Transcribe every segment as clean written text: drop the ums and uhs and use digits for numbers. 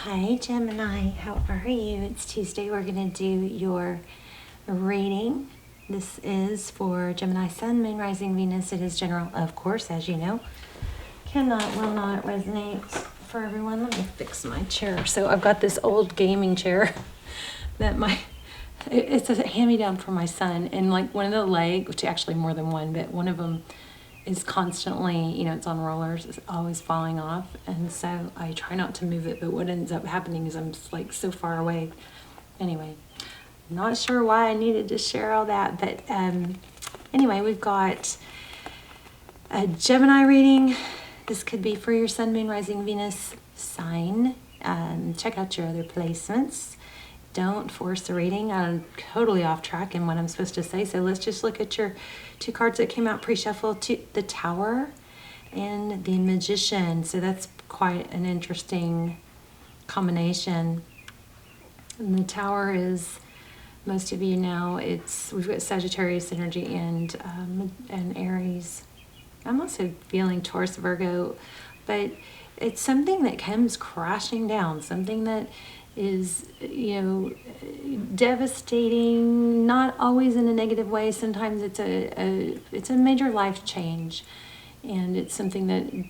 Hi Gemini, how are you? It's Tuesday. We're going to do your reading. This is for Gemini Sun, Moon, Rising, Venus. It is general, of course, as you know. Will not resonate for everyone. Let me fix my chair. So I've got this old gaming chair that it's a hand-me-down from my son, and like one of the legs, which actually more than one, but one of them is constantly, it's on rollers, it's always falling off, and so I try not to move it, but what ends up happening is I'm like so far away. Anyway, I'm not sure why I needed to share all that, but anyway, we've got a Gemini reading. This could be for your Sun, Moon, Rising, Venus sign. Check out your other placements. Don't force the reading. I'm totally off track in what I'm supposed to say. So let's just look at your two cards that came out pre-shuffle, the Tower and the Magician. So that's quite an interesting combination. And the Tower is, most of you know, we've got Sagittarius energy and Aries. I'm also feeling Taurus, Virgo, but it's something that comes crashing down, something that is, devastating, not always in a negative way. Sometimes it's a major life change, and it's something that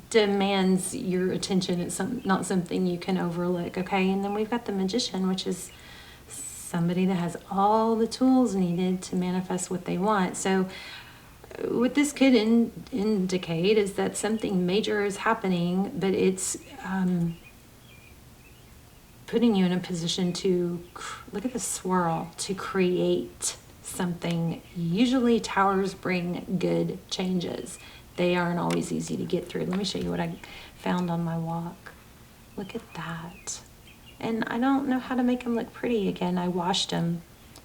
demands your attention. It's not something you can overlook, okay? And then we've got the Magician, which is somebody that has all the tools needed to manifest what they want. So what this could indicate is that something major is happening, but it's putting you in a position to, look at the swirl, to create something. Usually towers bring good changes. They aren't always easy to get through. Let me show you what I found on my walk. Look at that. And I don't know how to make them look pretty again. I washed them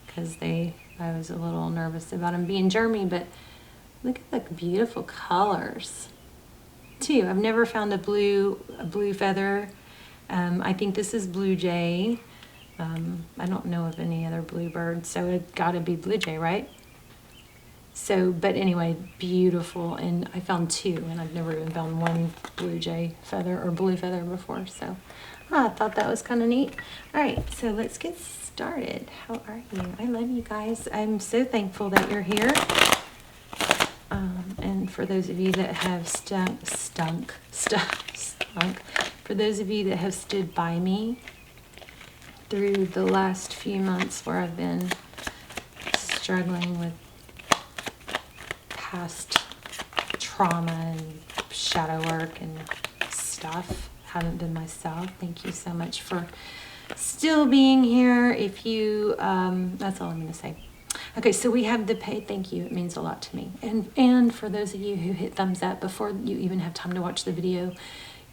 because I was a little nervous about them being germy, but look at the beautiful colors too. I've never found a blue feather. I think this is blue jay. I don't know of any other bluebird, so it got to be blue jay, right? So, but anyway, beautiful. And I found two, and I've never even found one blue jay feather or blue feather before. So I thought that was kind of neat. All right, so let's get started. How are you? I love you guys. I'm so thankful that you're here. And for those of you that have stunk, for those of you that have stood by me through the last few months where I've been struggling with past trauma and shadow work and stuff, haven't been myself. Thank you so much for still being here. If you, that's all I'm going to say. Okay, so we have the paid thank you. It means a lot to me. And for those of you who hit thumbs up before you even have time to watch the video,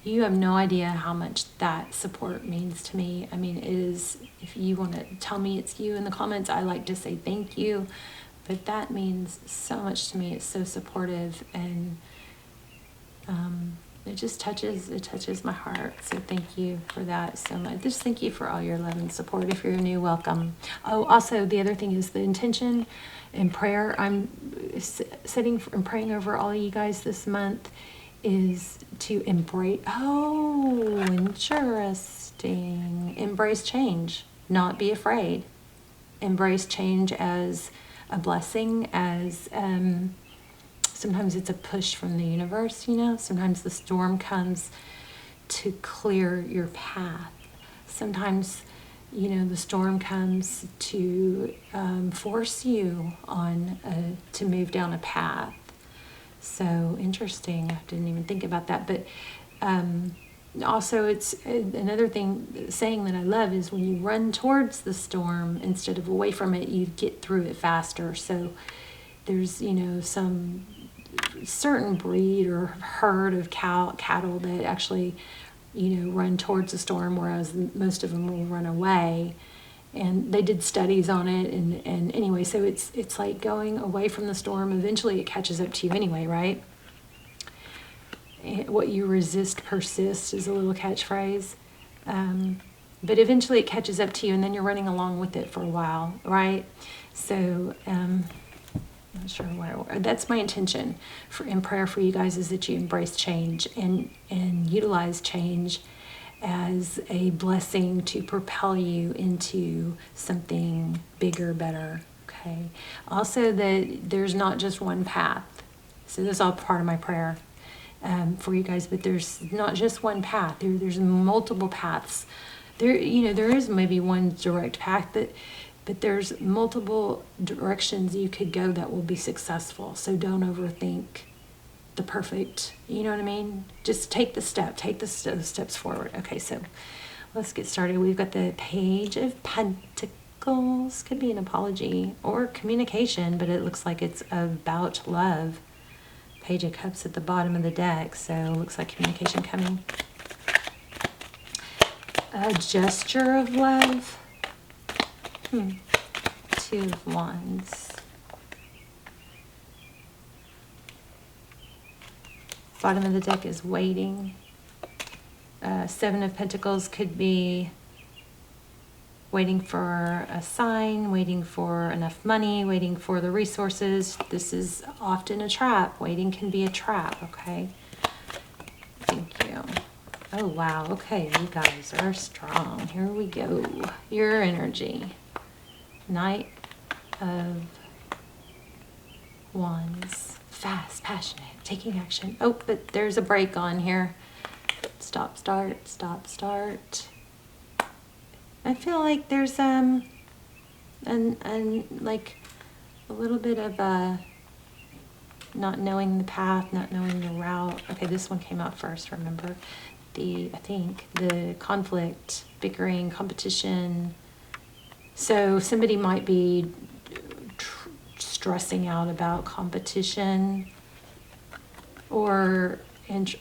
you have no idea how much that support means to me. I mean, it is, if you want to tell me it's you in the comments, I like to say thank you, but that means so much to me. It's so supportive, and it just touches my heart. So thank you for that so much. Just thank you for all your love and support. If you're new, welcome. Oh, also the other thing is the intention and prayer I'm setting and praying over all of you guys this month is to embrace, interesting. Embrace change, not be afraid. Embrace change as a blessing, as sometimes it's a push from the universe, Sometimes the storm comes to clear your path. Sometimes, the storm comes to force you on to move down a path. So interesting. I didn't even think about that. But also, it's another saying that I love is when you run towards the storm instead of away from it, you get through it faster. So there's, some certain breed or herd of cattle that actually, run towards the storm, whereas most of them will run away. And they did studies on it, and anyway, so it's like going away from the storm. Eventually it catches up to you anyway, right? What you resist persists is a little catchphrase. But eventually it catches up to you, and then you're running along with it for a while, right? So not sure where. That's my intention in prayer for you guys, is that you embrace change and utilize change as a blessing to propel you into something bigger, better, okay? Also, that there's not just one path. So this is all part of my prayer for you guys, but there's not just one path. There's multiple paths. There is maybe one direct path, but there's multiple directions you could go that will be successful. So don't overthink the perfect, you know what I mean? Just take the steps forward. Okay, so let's get started. We've got the Page of Pentacles. Could be an apology or communication, but it looks like it's about love. Page of Cups at the bottom of the deck, so it looks like communication coming. A gesture of love. Two of Wands. Bottom of the deck is waiting. Seven of Pentacles could be waiting for a sign, waiting for enough money, waiting for the resources. This is often a trap. Waiting can be a trap, okay? Thank you. Oh, wow. Okay, you guys are strong. Here we go. Your energy. Knight of Wands. Fast, passionate, taking action. Oh, but there's a break on here. Stop, start, stop, start. I feel like there's like a little bit of not knowing the path, not knowing the route. Okay, this one came out first, remember? I think the conflict, bickering, competition. So somebody might be stressing out about competition, or it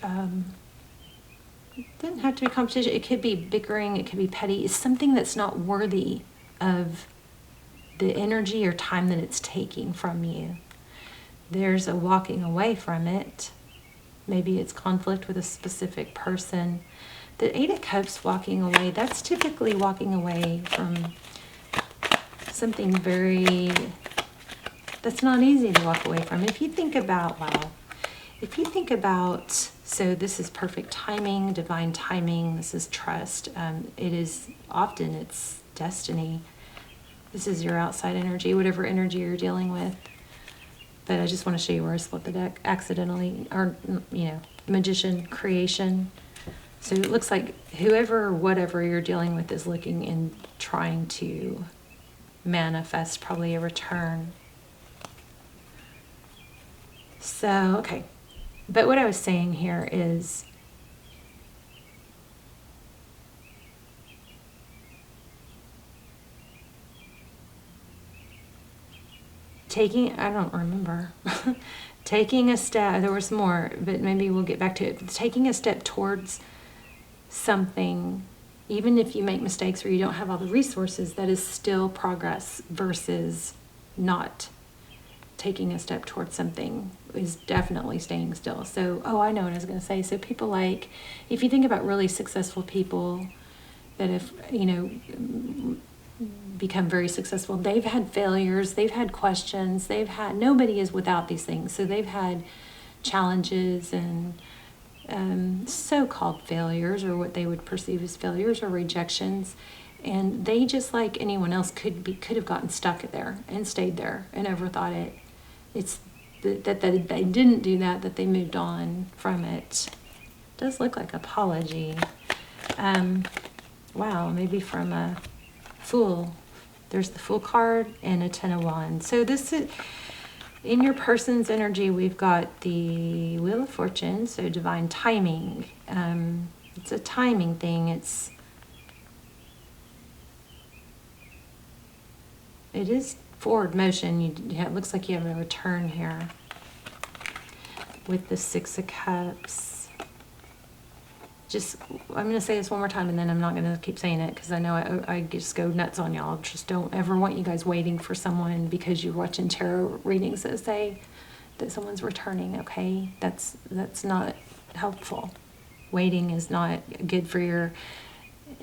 doesn't have to be competition. It could be bickering, it could be petty. It's something that's not worthy of the energy or time that it's taking from you. There's a walking away from it. Maybe it's conflict with a specific person. The Eight of Cups, walking away, that's typically walking away from something that's not easy to walk away from. If you think about, so this is perfect timing, divine timing, this is trust. It is often, it's destiny. This is your outside energy, whatever energy you're dealing with. But I just want to show you where I split the deck accidentally, or, magician, creation. So it looks like whoever, whatever you're dealing with is looking and trying to manifest probably a return. So, okay. But what I was saying here is I don't remember. Taking a step, there was more, but maybe we'll get back to it. Taking a step towards something, even if you make mistakes or you don't have all the resources, that is still progress versus not taking a step towards something is definitely staying still. So, I know what I was going to say. So people like, if you think about really successful people that have, become very successful, they've had failures, they've had questions, nobody is without these things. So they've had challenges and so-called failures, or what they would perceive as failures or rejections. And they, just like anyone else, could have gotten stuck there and stayed there and overthought it. It's that they didn't do that they moved on from it. It does look like apology. Wow, maybe from a Fool. There's the Fool card and a Ten of Wands. So this is, in your person's energy, we've got the Wheel of Fortune, so divine timing. It's a timing thing. It is forward motion. It looks like you have a return here with the Six of Cups. I'm going to say this one more time, and then I'm not going to keep saying it, because I know I just go nuts on y'all. Just don't ever want you guys waiting for someone because you're watching tarot readings that say that someone's returning, okay? That's not helpful. Waiting is not good for your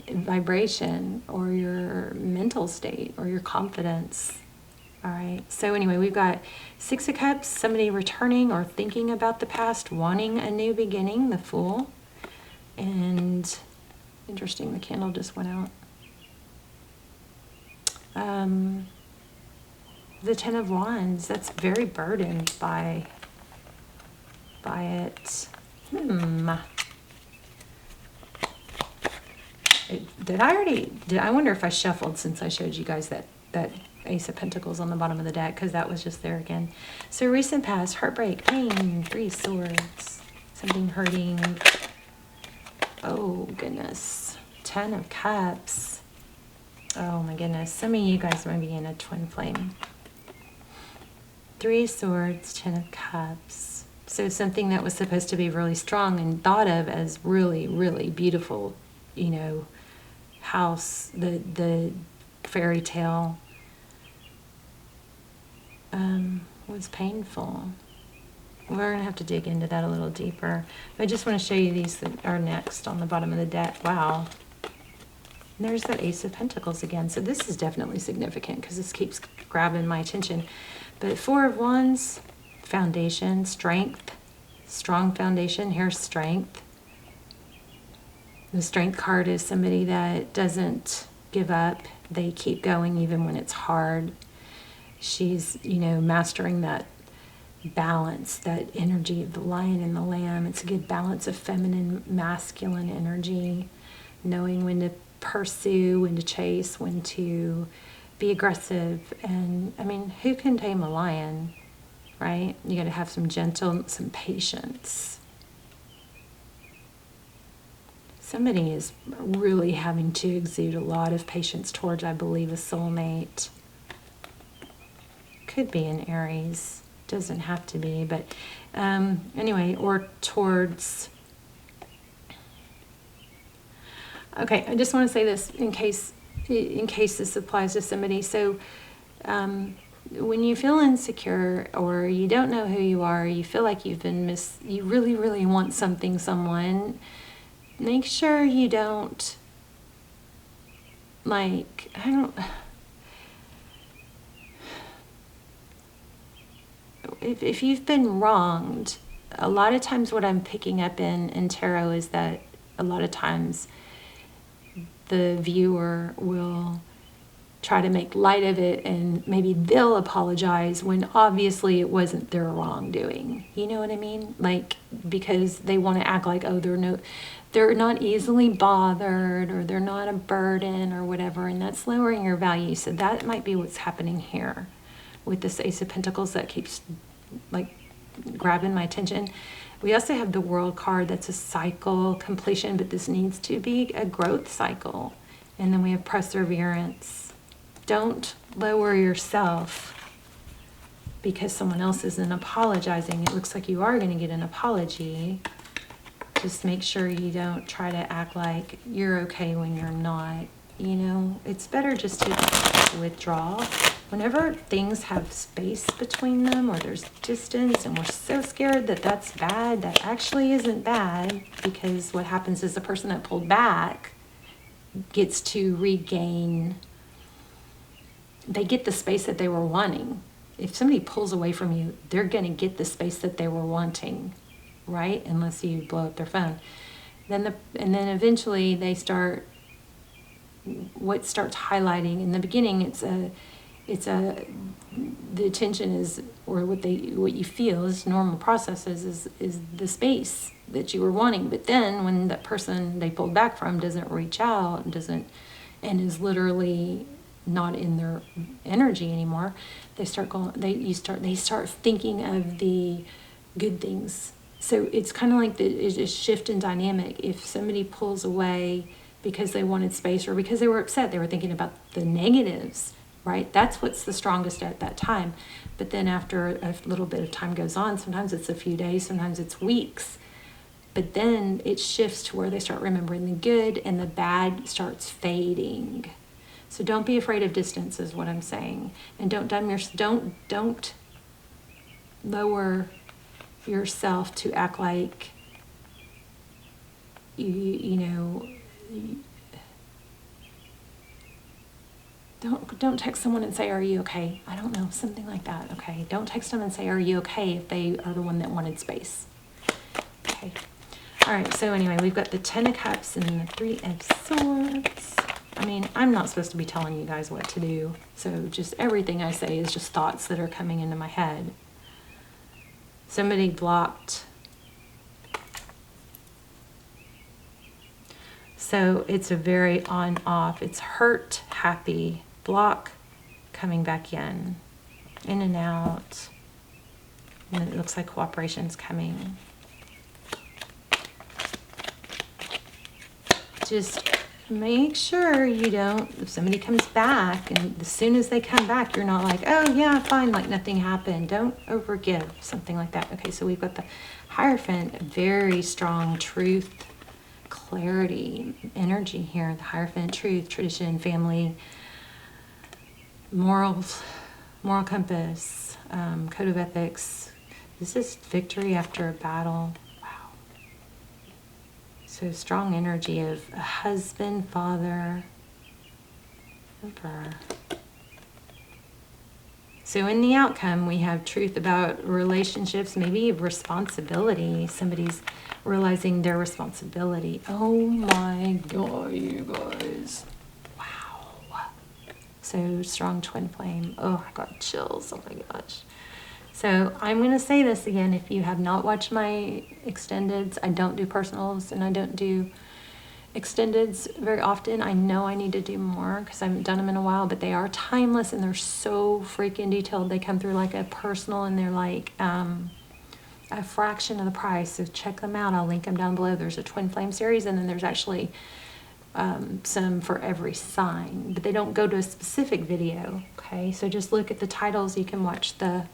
vibration or your mental state or your confidence. All right, so anyway, we've got Six of Cups, somebody returning or thinking about the past, wanting a new beginning, the Fool. And Interesting, the candle just went out. The Ten of Wands, that's very burdened by it. I wonder if I shuffled since I showed you guys that Ace of Pentacles on the bottom of the deck, because that was just there again. So recent past, heartbreak, pain, 3 swords, something hurting. Oh goodness, 10 of Cups. Oh my goodness, some of you guys might be in a twin flame. 3 swords, 10 of Cups. So something that was supposed to be really strong and thought of as really, really beautiful, you know, house, the fairy tale, was painful. We're going to have to dig into that a little deeper. But I just want to show you these that are next on the bottom of the deck. Wow. And there's that Ace of Pentacles again. So this is definitely significant because this keeps grabbing my attention. But 4 of Wands, foundation, strength, strong foundation. Here's strength. The Strength card is somebody that doesn't give up. They keep going even when it's hard. She's, you know, mastering that balance, that energy of the lion and the lamb. It's a good balance of feminine, masculine energy, knowing when to pursue, when to chase, when to be aggressive. And I mean, who can tame a lion, right? You got to have some some patience. Somebody is really having to exude a lot of patience towards, I believe, a soulmate. Could be an Aries, doesn't have to be, but anyway, or towards. Okay, I just want to say this in case this applies to somebody. So when you feel insecure or you don't know who you are, you feel like you've been you really, really want someone, make sure you don't, like, if you've been wronged, a lot of times what I'm picking up in tarot is that a lot of times the viewer will try to make light of it and maybe they'll apologize when obviously it wasn't their wrongdoing. You know what I mean? Like, because they want to act like, oh, they're not easily bothered or they're not a burden or whatever, and that's lowering your value. So that might be what's happening here with this Ace of Pentacles that keeps like grabbing my attention. We also have the World card, that's a cycle completion, but this needs to be a growth cycle. And then we have perseverance. Don't lower yourself because someone else isn't apologizing. It looks like you are going to get an apology. Just make sure you don't try to act like you're okay when you're not. You know, it's better just to withdraw. Whenever things have space between them or there's distance and we're so scared that that's bad, that actually isn't bad, because what happens is the person that pulled back gets to regain, they get the space that they were wanting. If somebody pulls away from you, they're going to get the space that they were wanting, right? Unless you blow up their phone. And then eventually they start, what starts highlighting in the beginning, the attention is, or what you feel is normal processes is the space that you were wanting. But then when that person they pulled back from doesn't reach out and is literally not in their energy anymore, they start thinking of the good things. So it's kind of like it's a shift in dynamic. If somebody pulls away because they wanted space or because they were upset, they were thinking about the negatives, right? That's what's the strongest at that time. But then after a little bit of time goes on, sometimes it's a few days, sometimes it's weeks, but then it shifts to where they start remembering the good and the bad starts fading. So don't be afraid of distance is what I'm saying. And don't lower yourself to act like you know, don't text someone and say, are you okay? I don't know, something like that, okay? Don't text them and say, are you okay, if they are the one that wanted space. Okay. All right, so anyway, we've got the 10 of Cups and the 3 of Swords. I mean, I'm not supposed to be telling you guys what to do. So just everything I say is just thoughts that are coming into my head. Somebody blocked. So it's a very on-off. It's hurt, happy, block, coming back in and out. And it looks like cooperation's coming. Just make sure you don't, if somebody comes back and as soon as they come back, you're not like, oh yeah, fine, like nothing happened. Don't overgive, something like that. Okay, so we've got the Hierophant, very strong truth, clarity, energy here. The Hierophant, truth, tradition, family, morals, moral compass, code of ethics. This is victory after a battle. So strong energy of a husband, father, Emperor. So in the outcome, we have truth about relationships, maybe responsibility. Somebody's realizing their responsibility. Oh my God, you guys. Wow. So strong twin flame. Oh, I got chills. Oh my gosh. So I'm going to say this again. If you have not watched my extendeds, I don't do personals and I don't do extendeds very often. I know I need to do more because I haven't done them in a while, but they are timeless and they're so freaking detailed. They come through like a personal and they're like a fraction of the price. So check them out. I'll link them down below. There's a twin flame series and then there's actually some for every sign, but they don't go to a specific video. Okay, so just look at the titles. You can watch the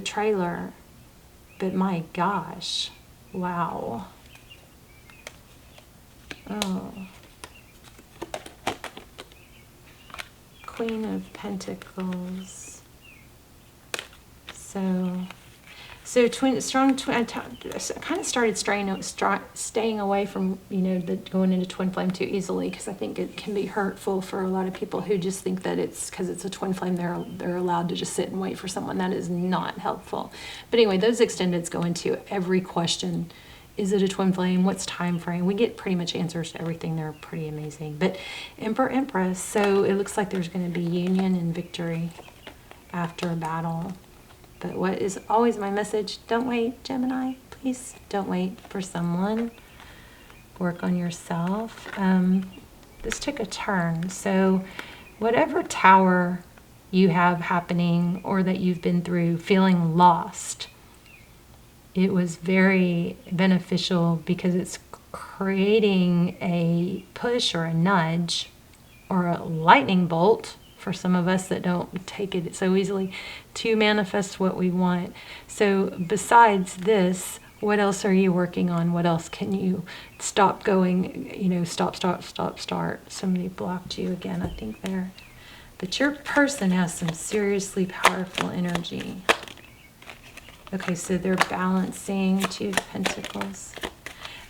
trailer, but my gosh, wow. Oh, Queen of Pentacles. So strong twin. I kind of started staying away from, you know, going into twin flame too easily, because I think it can be hurtful for a lot of people who just think that it's because it's a twin flame they're allowed to just sit and wait for someone. That is not helpful. But anyway, those extendeds go into every question. Is it a twin flame? What's time frame? We get pretty much answers to everything. They're pretty amazing. But Emperor, Empress. So it looks like there's going to be union and victory after a battle. But what is always my message? Don't wait, Gemini. Please don't wait for someone. Work on yourself. This took a turn. So whatever tower you have happening or that you've been through feeling lost, it was very beneficial because it's creating a push or a nudge or a lightning bolt for some of us that don't take it so easily to manifest what we want. So besides this, what else are you working on? What else can you stop going, you know, stop, start. Somebody blocked you again, I think there. But your person has some seriously powerful energy. Okay, so they're balancing 2 of Pentacles.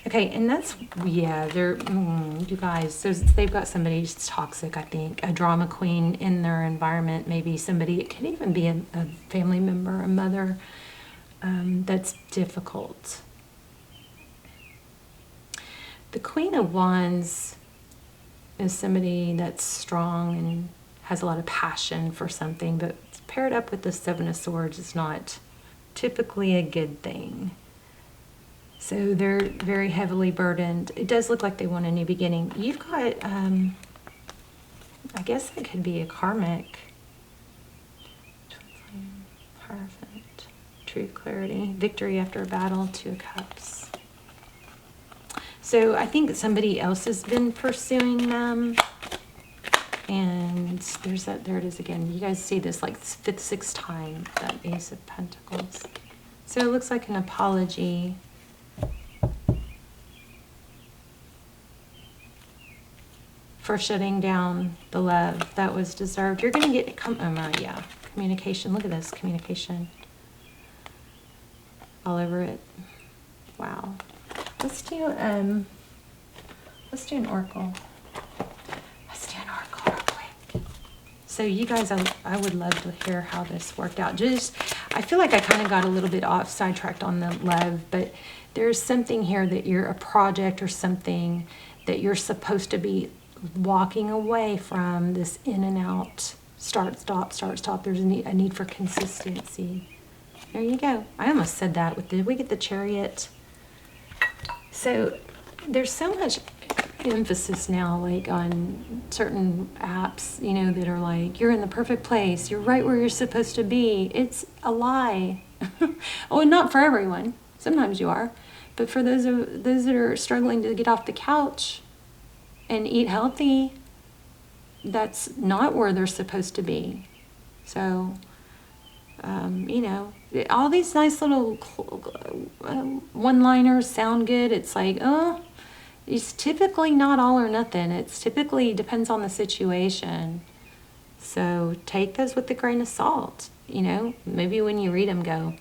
Okay, and that's, yeah, they're, you guys, they've got somebody who's toxic, I think, a drama queen in their environment, maybe somebody, it could even be a family member, a mother, that's difficult. The Queen of Wands is somebody that's strong and has a lot of passion for something, but paired up with the 7 of Swords is not typically a good thing. So they're very heavily burdened. It does look like they want a new beginning. You've got, I guess it could be a karmic. Perfect. Truth, clarity, victory after a battle, 2 of Cups. So I think somebody else has been pursuing them. And there's that, there it is again. You guys see this like 5th, 6th time, that Ace of Pentacles. So it looks like an apology. For shutting down the love that was deserved. You're going to get, yeah, communication. Look at this, communication. All over it. Wow. Let's do an oracle. Let's do an oracle real quick. So you guys, I would love to hear how this worked out. Just, I feel like I kind of got a little bit off sidetracked on the love, but there's something here that you're a project or something that you're supposed to be walking away from, this in and out, start, stop, start, stop. There's a need for consistency. There you go. I almost said that with we get the Chariot. So there's so much emphasis now, like on certain apps, you know, that are like, you're in the perfect place, you're right where you're supposed to be. It's a lie. Oh, and not for everyone. Sometimes you are, but for those that are struggling to get off the couch and eat healthy, that's not where they're supposed to be. So, you know, all these nice little one-liners sound good. It's like, oh, it's typically not all or nothing. It's typically depends on the situation. So take those with a grain of salt. You know, maybe when you read them, go,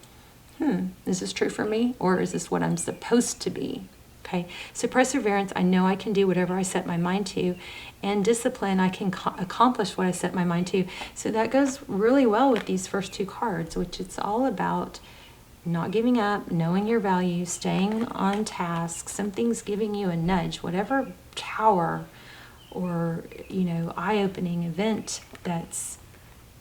is this true for me? Or is this what I'm supposed to be? Okay, so perseverance, I know I can do whatever I set my mind to, and discipline, I can accomplish what I set my mind to. So that goes really well with these first two cards, which it's all about not giving up, knowing your value, staying on task. Something's giving you a nudge, whatever tower or, you know, eye-opening event that's,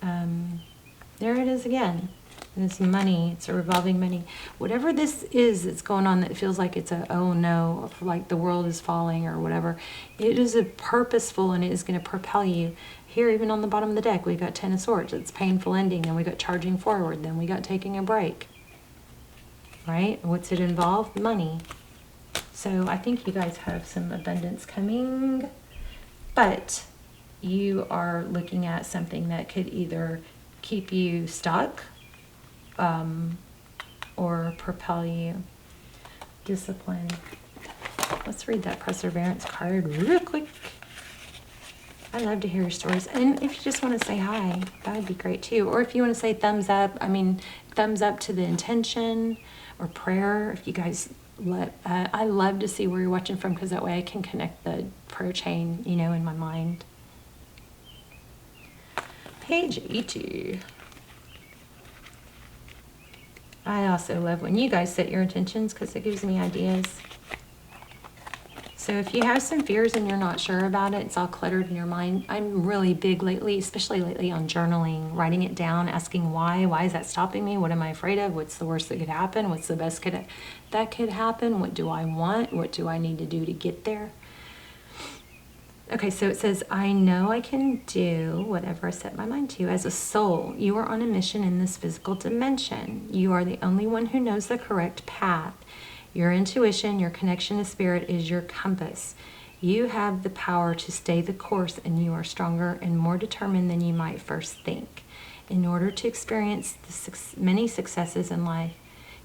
there it is again. This money, it's a revolving money. Whatever this is that's going on that feels like it's a, oh no, like the world is falling or whatever, it is a purposeful and it is going to propel you. Here, even on the bottom of the deck, we got Ten of Swords. It's painful ending. Then we got charging forward. Then we got taking a break. Right? What's it involve? Money. So I think you guys have some abundance coming, but you are looking at something that could either keep you stuck, or propel you. Discipline. Let's read that perseverance card real quick. I love to hear your stories. And if you just want to say hi, that would be great too. Or if you want to say thumbs up, I mean, thumbs up to the intention or prayer. If you guys let, I love to see where you're watching from, because that way I can connect the prayer chain, you know, in my mind. Page 80. I also love when you guys set your intentions, because it gives me ideas. So if you have some fears and you're not sure about it, it's all cluttered in your mind. I'm really big lately, especially lately, on journaling, writing it down, asking why. Why is that stopping me? What am I afraid of? What's the worst that could happen? What's the best that could happen? What do I want? What do I need to do to get there? Okay, so it says, I know I can do whatever I set my mind to. As a soul, you are on a mission in this physical dimension. You are the only one who knows the correct path. Your intuition, your connection to spirit is your compass. You have the power to stay the course, and you are stronger and more determined than you might first think. In order to experience the many successes in life,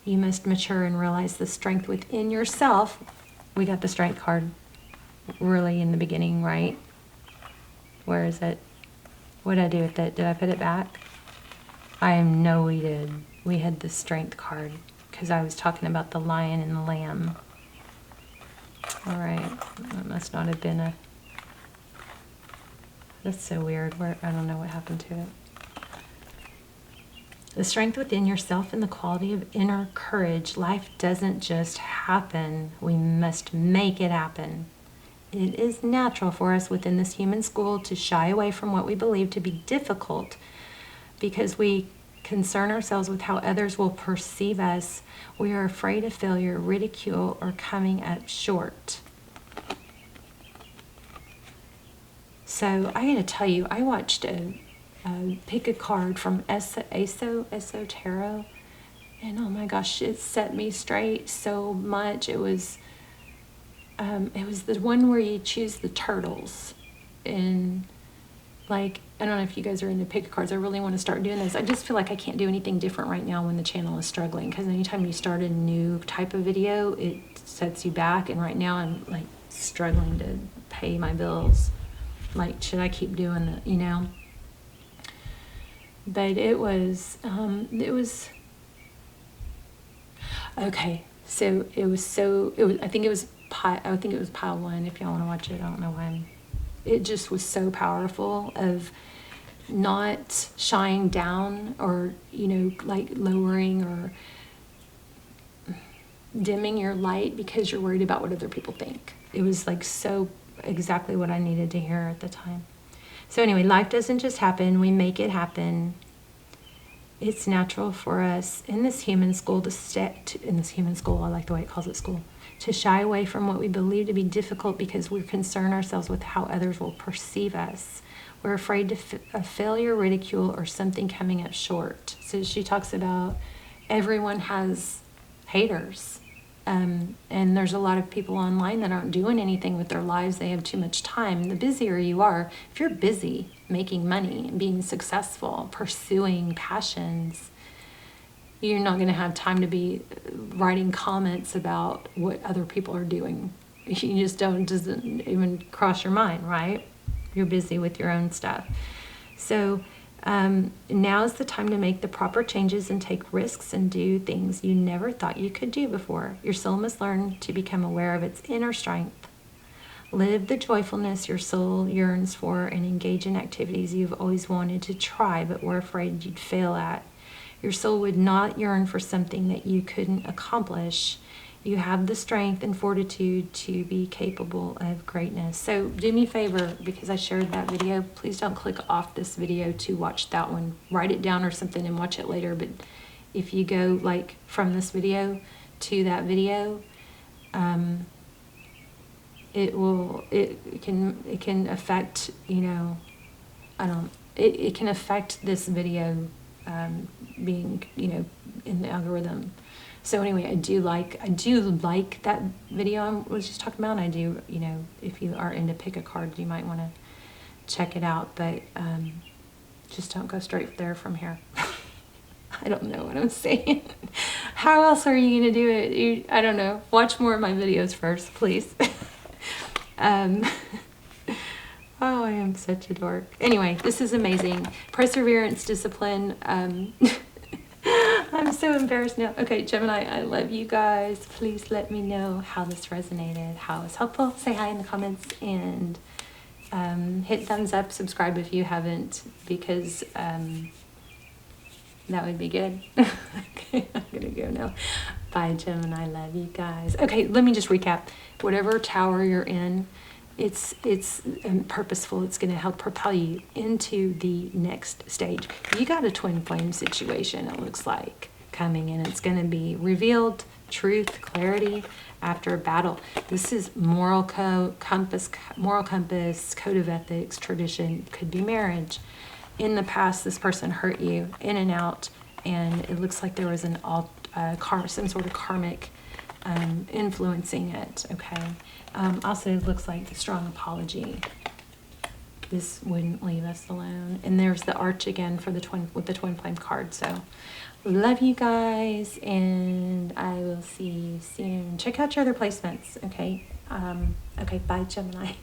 you must mature and realize the strength within yourself. We got the strength card really in the beginning, right? Where is it? What did I do with it? Did I put it back? I know we did. We had the strength card, because I was talking about the lion and the lamb. All right, that must not have been a... That's so weird. Where I don't know what happened to it. The strength within yourself and the quality of inner courage. Life doesn't just happen. We must make it happen. It is natural for us within this human school to shy away from what we believe to be difficult, because we concern ourselves with how others will perceive us. We are afraid of failure, ridicule, or coming up short. So I gotta tell you, I watched a pick a card from SO Tarot, and oh my gosh, it set me straight so much. It was the one where you choose the turtles, and like, I don't know if you guys are into pick cards. I really want to start doing this. I just feel like I can't do anything different right now when the channel is struggling, because anytime you start a new type of video, it sets you back. And right now I'm like struggling to pay my bills. Like, should I keep doing it, you know? But it was okay. So I think it was pile 1. If y'all want to watch it, I don't know why it just was so powerful of not shying down or, you know, like lowering or dimming your light because you're worried about what other people think. It was like so exactly what I needed to hear at the time. So anyway, life doesn't just happen. We make it happen. It's natural for us in this human school I like the way it calls it school, to shy away from what we believe to be difficult because we concern ourselves with how others will perceive us. We're afraid of failure, ridicule, or something coming up short. So she talks about everyone has haters. And there's a lot of people online that aren't doing anything with their lives. They have too much time. The busier you are, if you're busy making money, being successful, pursuing passions, you're not going to have time to be writing comments about what other people are doing. You just doesn't even cross your mind, right? You're busy with your own stuff. So now is the time to make the proper changes and take risks and do things you never thought you could do before. Your soul must learn to become aware of its inner strength. Live the joyfulness your soul yearns for and engage in activities you've always wanted to try but were afraid you'd fail at. Your soul would not yearn for something that you couldn't accomplish. You have the strength and fortitude to be capable of greatness. So do me a favor, because I shared that video, please don't click off this video to watch that one. Write it down or something and watch it later. But if you go like from this video to that video, it can affect, you know, it can affect this video being, you know, in the algorithm. So anyway, I do like that video I was just talking about. And I do, you know, if you are into pick a card, you might want to check it out. But just don't go straight there from here. I don't know what I'm saying. How else are you going to do it? I don't know. Watch more of my videos first, please. Oh, I am such a dork. Anyway, this is amazing. Perseverance, discipline. I'm so embarrassed now. Okay, Gemini, I love you guys. Please let me know how this resonated, how it was helpful. Say hi in the comments and hit thumbs up, subscribe if you haven't, because that would be good. Okay, I'm gonna go now. Bye, Gemini. I love you guys. Okay, let me just recap. Whatever tower you're in, it's purposeful. It's going to help propel you into the next stage. You got a twin flame situation, it looks like, coming in. It's going to be revealed, truth, clarity after a battle. This is moral compass, code of ethics, tradition, could be marriage. In the past, this person hurt you, in and out, and it looks like there was some sort of karmic influencing it, okay? Also, it looks like a strong apology. This wouldn't leave us alone. And there's the arch again for the twin flame card. So, love you guys, and I will see you soon. Check out your other placements, okay? Okay, bye, Gemini.